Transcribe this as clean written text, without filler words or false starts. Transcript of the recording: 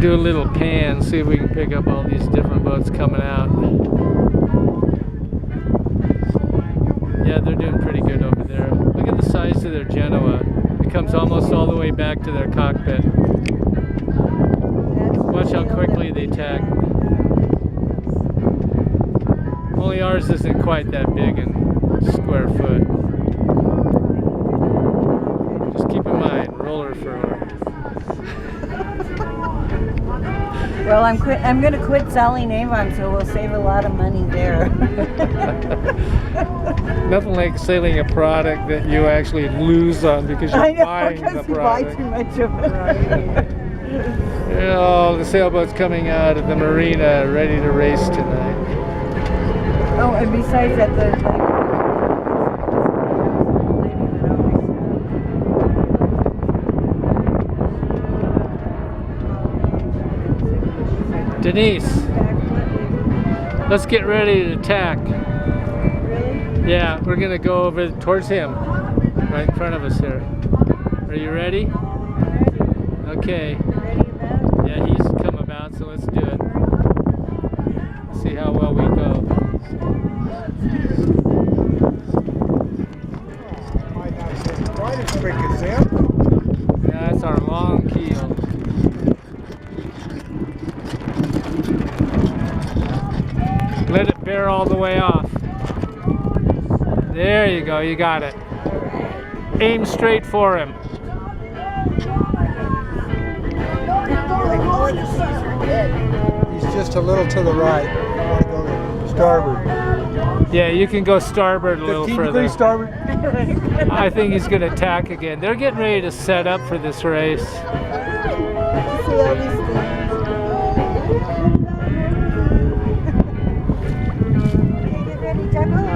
Do a little pan, see if we can pick up all these different boats coming out. Yeah, they're doing pretty good over there. Look at the size of their Genoa. It comes almost all the way back to their cockpit. Watch how quickly they tack. Only ours isn't quite that big in square foot. Just keep in mind, roller furler. Well, I'm going to quit selling Avon, so we'll save a lot of money there. Nothing like selling a product that you actually lose on because you're buying the product. I know, because you buy too much of it. Oh, the sailboat's coming out of the marina, ready to race tonight. Oh, and besides that, Denise, let's get ready to tack. Really? Yeah, we're gonna go over towards him, right in front of us here. Are you ready? Okay. Ready about? Yeah, he's come about, so let's do it. See how well we go. Might not be quite as quick as them. Yeah, that's our long keel. Let it bear all the way off. There you go, you got it. Aim straight for him. He's just a little to the right. I want to go to starboard. Yeah, you can go starboard a little 15 further. degrees starboard. I think he's going to tack again. They're getting ready to set up for this race. See all these things. Okay, get ready, tackle.